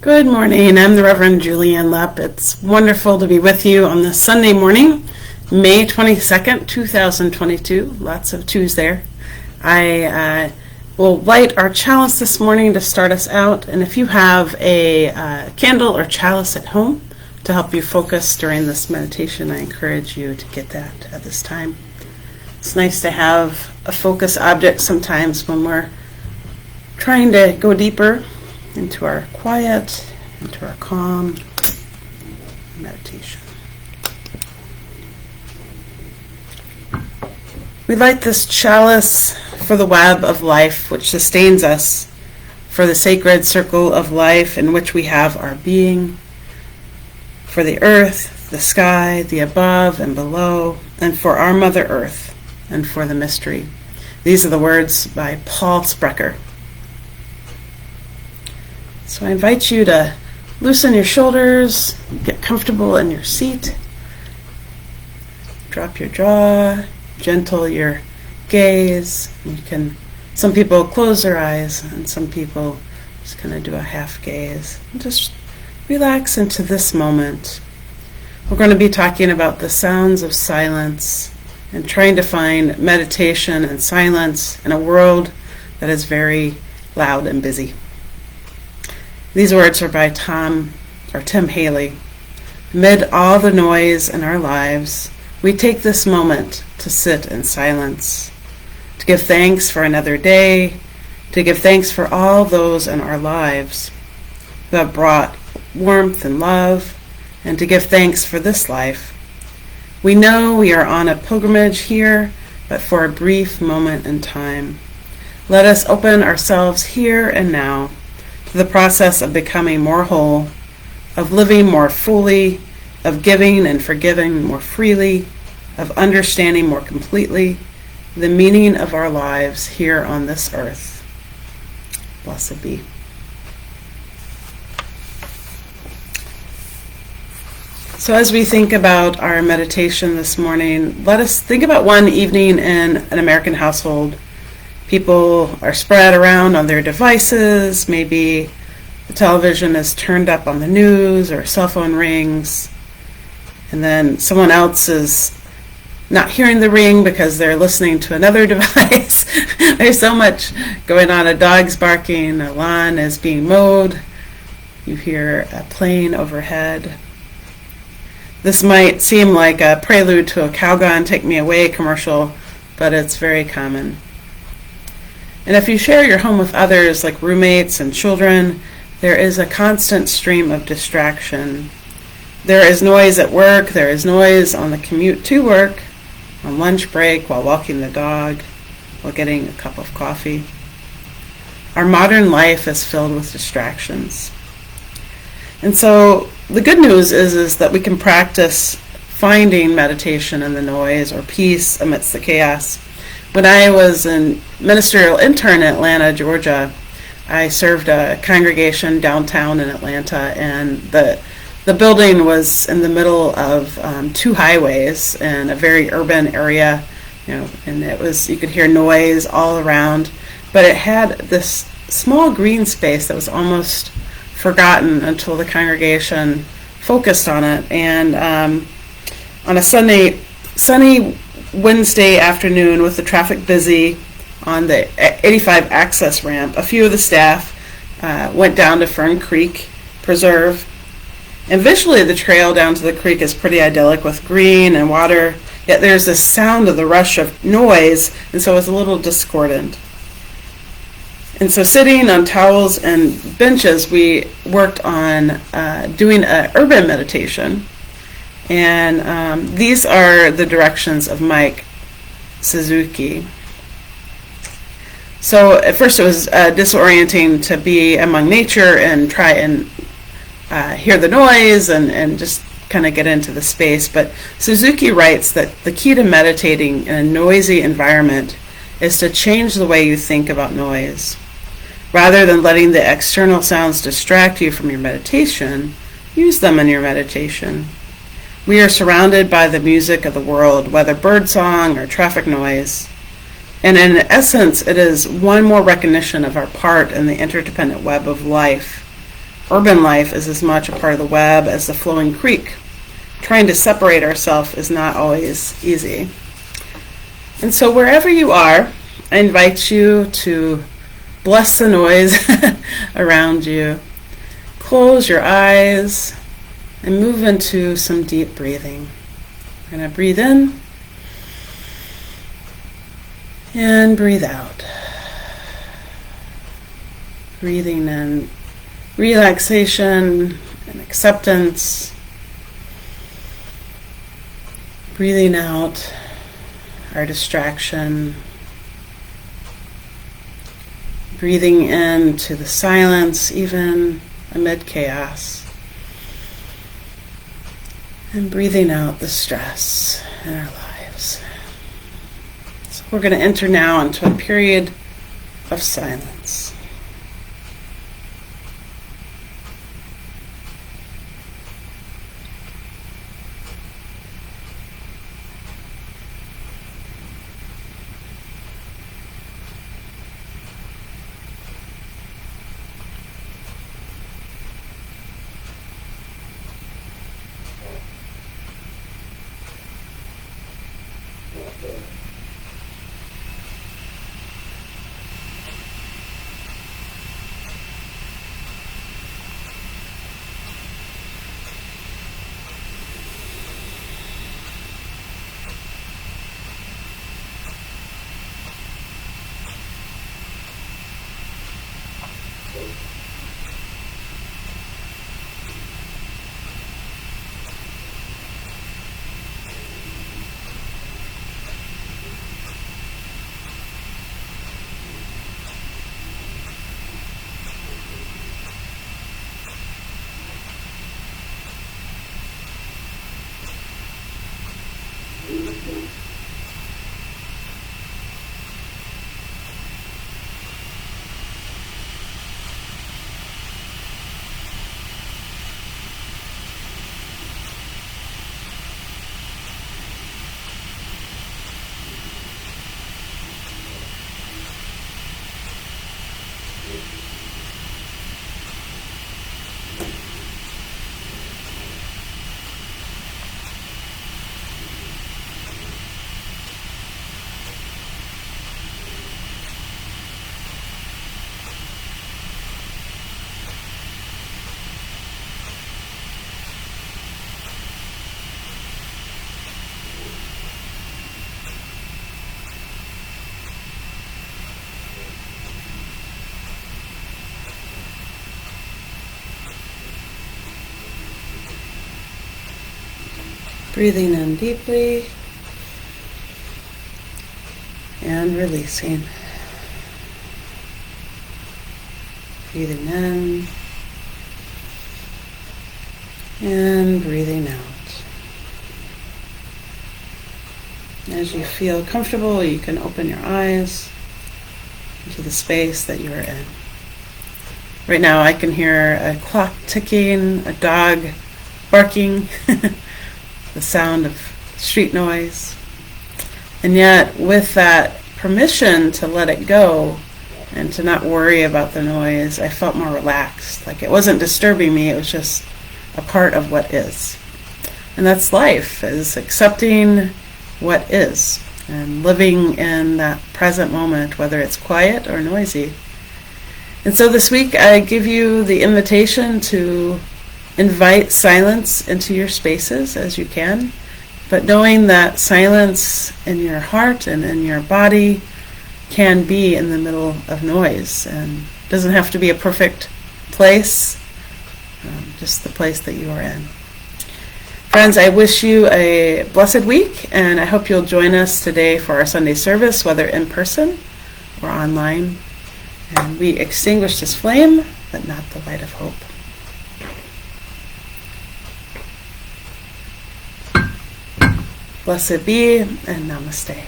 Good morning. I'm the Reverend Julianne Lepp. It's wonderful to be with you on this Sunday morning, May 22nd, 2022. Lots of twos there. I will light our chalice this morning to start us out. And if you have a candle or chalice at home to help you focus during this meditation, I encourage you to get that at this time. It's nice to have a focus object sometimes when we're trying to go deeper into our quiet, into our calm meditation. We light this chalice for the web of life which sustains us, for the sacred circle of life in which we have our being, for the earth, the sky, the above and below, and for our Mother Earth, and for the mystery. These are the words by Paul Sprecher. So I invite you to loosen your shoulders, get comfortable in your seat, drop your jaw, gentle your gaze. Some people close their eyes and some people just kind of do a half gaze. And just relax into this moment. We're going to be talking about the sounds of silence and trying to find meditation and silence in a world that is very loud and busy. These words are by Tim Haley. Amid all the noise in our lives, we take this moment to sit in silence, to give thanks for another day, to give thanks for all those in our lives who have brought warmth and love, and to give thanks for this life. We know we are on a pilgrimage here, but for a brief moment in time. Let us open ourselves here and now to the process of becoming more whole, of living more fully, of giving and forgiving more freely, of understanding more completely the meaning of our lives here on this earth. Blessed be. So as we think about our meditation this morning, let us think about one evening in an American household. People are spread around on their devices. Maybe the television is turned up on the news or cell phone rings. And then someone else is not hearing the ring because they're listening to another device. There's so much going on. A dog's barking, a lawn is being mowed. You hear a plane overhead. This might seem like a prelude to a Calgon Take Me Away commercial, but it's very common. And if you share your home with others, like roommates and children, there is a constant stream of distraction. There is noise at work, there is noise on the commute to work, on lunch break, while walking the dog, while getting a cup of coffee. Our modern life is filled with distractions. And so the good news is that we can practice finding meditation in the noise or peace amidst the chaos. When I was a ministerial intern in Atlanta, Georgia, I served a congregation downtown in Atlanta, and the building was in the middle of two highways in a very urban area, and you could hear noise all around, but it had this small green space that was almost forgotten until the congregation focused on it. And on a sunny Wednesday afternoon with the traffic busy on the 85 access ramp, a few of the staff went down to Fern Creek Preserve. And visually the trail down to the creek is pretty idyllic with green and water, yet there's this sound of the rush of noise, and so it's a little discordant. And so sitting on towels and benches, we worked on doing an urban meditation. And these are the directions of Mike Suzuki. So at first it was disorienting to be among nature and try and hear the noise and just kind of get into the space. But Suzuki writes that the key to meditating in a noisy environment is to change the way you think about noise. Rather than letting the external sounds distract you from your meditation, use them in your meditation. We are surrounded by the music of the world, whether birdsong or traffic noise. And in essence, it is one more recognition of our part in the interdependent web of life urban life is as much a part of the web as the flowing creek. Trying to separate ourselves is not always easy. And so wherever you are, I invite you to bless the noise around you. Close your eyes and move into some deep breathing. We're going to breathe in and breathe out. Breathing in relaxation and acceptance. Breathing out our distraction. Breathing into the silence, even amid chaos. And breathing out the stress in our lives. So we're going to enter now into a period of silence. Breathing in deeply and releasing. Breathing in and breathing out. As you feel comfortable, you can open your eyes into the space that you are in. Right now I can hear a clock ticking, a dog barking, the sound of street noise. And yet with that permission to let it go and to not worry about the noise, I felt more relaxed. Like it wasn't disturbing me, it was just a part of what is. And that's life, is accepting what is and living in that present moment, whether it's quiet or noisy. And so this week I give you the invitation to invite silence into your spaces as you can, but knowing that silence in your heart and in your body can be in the middle of noise, and doesn't have to be a perfect place, just the place that you are in. Friends, I wish you a blessed week, and I hope you'll join us today for our Sunday service, whether in person or online. And we extinguish this flame, but not the light of hope. Blessed be, and namaste.